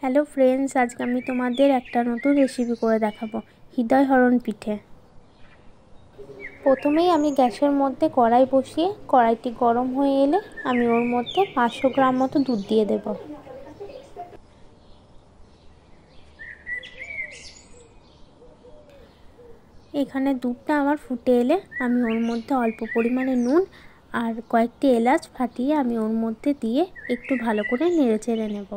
Hello friends, আজকে আমি তোমাদের একটা নতুন রেসিপি করে দেখাবো, হৃদয়হরণ পিঠে। প্রথমেই আমি গ্যাসের মধ্যে কড়াই বসিয়ে কড়াইটি গরম হয়ে এলে আমি ওর মধ্যে 500 গ্রাম মতো দুধ দিয়ে দেব। এখানে দুধটা আমার ফুটে এলে আমি ওর মধ্যে অল্প পরিমাণে নুন আর কয়েকটি এলাচ ফাটিয়ে আমি ওর মধ্যে দিয়ে একটু ভালো করে নেড়ে চেড়ে নেব।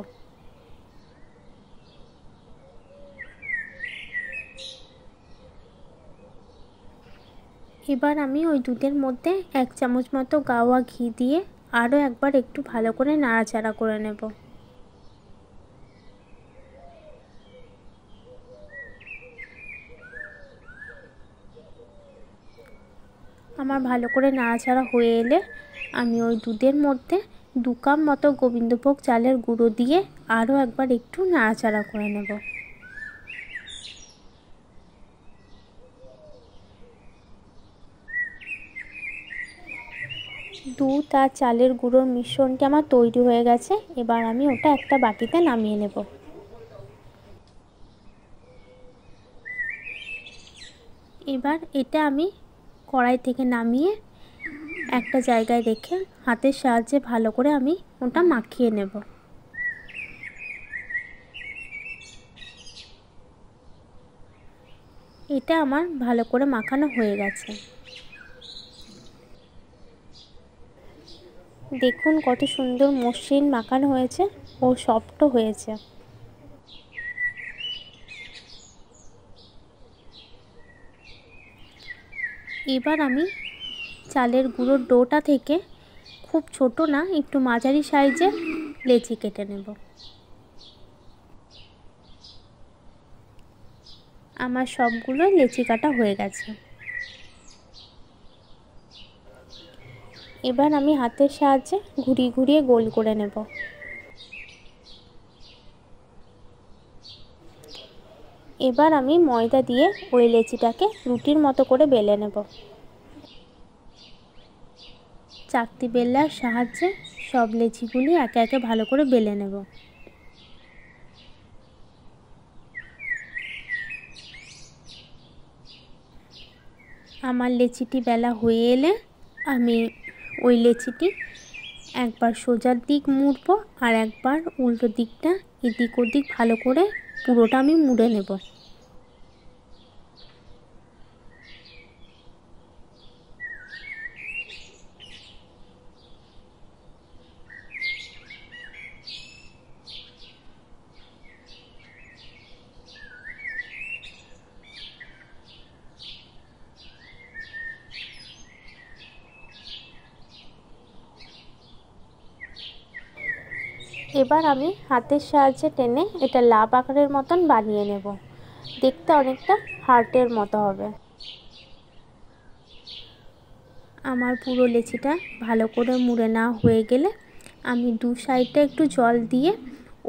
এবার আমি ওই দুধের মধ্যে 1 চামচ মতো গাওয়া ঘি দিয়ে আরও একবার একটু ভালো করে নাড়াচাড়া করে নেব। আমার ভালো করে নাড়াচাড়া হয়ে এলে আমি ওই দুধের মধ্যে 2 কাপ মতো গোবিন্দভোগ চালের গুঁড়ো দিয়ে আরও একবার একটু নাড়াচাড়া করে নেব। দুধ আর চালের গুঁড়োর মিশ্রণটি আমার তৈরি হয়ে গেছে। এবার আমি ওটা একটা বাটিতে নামিয়ে নেব। এবার এটা আমি কড়াই থেকে নামিয়ে একটা জায়গায় রেখে হাতের সাহায্যে ভালো করে আমি ওটা মাখিয়ে নেব। এটা আমার ভালো করে মাখানো হয়ে গেছে। দেখুন কত সুন্দর মসৃণ মাখানো হয়েছে ও সফটও হয়েছে। এবার আমি চালের গুঁড়োর ডোটা থেকে খুব ছোট না, একটু মাঝারি সাইজে লেচি কেটে নেব। আমার সবগুলো লেচি কাটা হয়ে গেছে। এবার আমি হাতের সাহায্যে ঘুরিয়ে ঘুরিয়ে গোল করে নেব। এবার আমি ময়দা দিয়ে ওই লেচিটাকে রুটির মতো করে বেলে নেব। চাকতি বেলার সাহায্যে সব লেচিগুলি একে একে ভালো করে বেলে নেব। আমার লেচিটি বেলা হয়ে এলে আমি ওই লেচিটি একবার সোজার দিক মুড়ব আর একবার উল্টো দিকটা এদিক ওদিক ভালো করে পুরোটা আমি মুড়ে নেব। এবার আমি হাতের সাহায্যে টেনে এটা লাভ আকারের মতন বানিয়ে নেব। দেখতে অনেকটা হার্টের মতো হবে। আমার পুরো লেচিটা ভালো করে মুড়ে নেওয়া হয়ে গেলে আমি দু সাইডটা একটু জল দিয়ে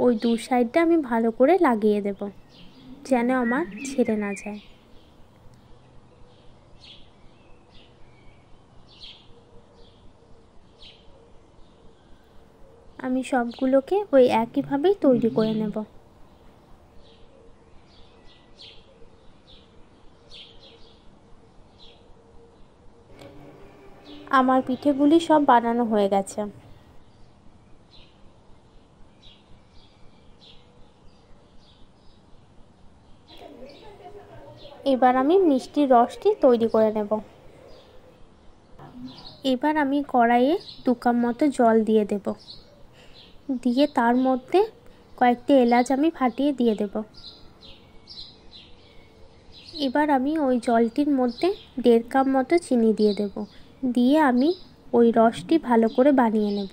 ওই দু সাইডটা আমি ভালো করে লাগিয়ে দেব, যেন আমার ছেড়ে না যায়। আমি সবগুলোকে ওই একইভাবেই তৈরি করে নেব। আমার পিঠেগুলি সব বানানো হয়ে গেছে। এবার আমি মিষ্টির রসটি তৈরি করে নেব। এবার আমি কড়াইয়ে 2 কাপ মতো জল দিয়ে দেব, দিয়ে তার মধ্যে কয়েকটি এলাচ আমি ফাটিয়ে দিয়ে দেব। এবার আমি ওই জলটির মধ্যে 1.5 কাপ মতো চিনি দিয়ে দেব, দিয়ে আমি ওই রসটি ভালো করে বানিয়ে নেব।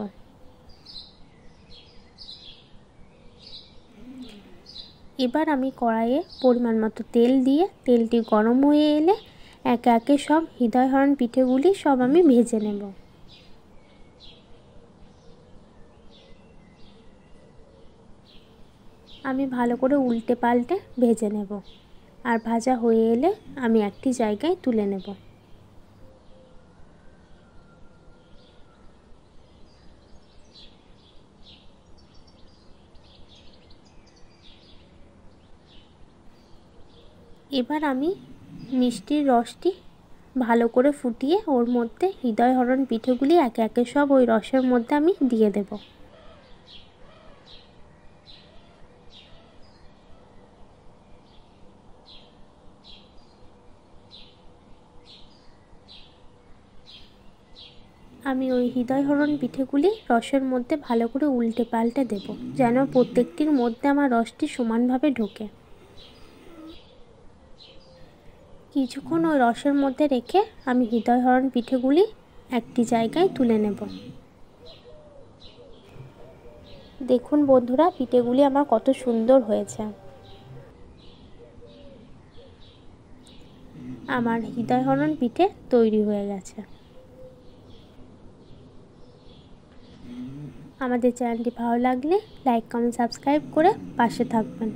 এবার আমি কড়াইয়ে পরিমাণ মতো তেল দিয়ে তেলটি গরম হয়ে এলে একে একে সব হৃদয়হরণ পিঠেগুলি সব আমি ভেজে নেব। আমি ভালো করে উল্টে পাল্টে ভেজে নেব, আর ভাজা হয়ে এলে আমি একটি জায়গায় তুলে নেব। এবার আমি মিষ্টির রসটি ভালো করে ফুটিয়ে ওর মধ্যে হৃদয়হরণ পিঠেগুলি একে একে সব ওই রসের মধ্যে আমি দিয়ে দেব। আমি ওই হৃদয়হরণ পিঠেগুলি রসের মধ্যে ভালো করে উল্টে পাল্টে দেব, যেন প্রত্যেকটির মধ্যে আমার রসটি সমানভাবে ঢোকে। কিছুক্ষণ ওই রসের মধ্যে রেখে আমি হৃদয়হরণ পিঠেগুলি একটি জায়গায় তুলে নেব। দেখুন বন্ধুরা, পিঠেগুলি আমার কত সুন্দর হয়েছে। আমার হৃদয়হরণ পিঠে তৈরি হয়ে গেছে। আমাদের চ্যানেলটি ভালো লাগলে লাইক কমেন্ট সাবস্ক্রাইব করে পাশে থাকবেন।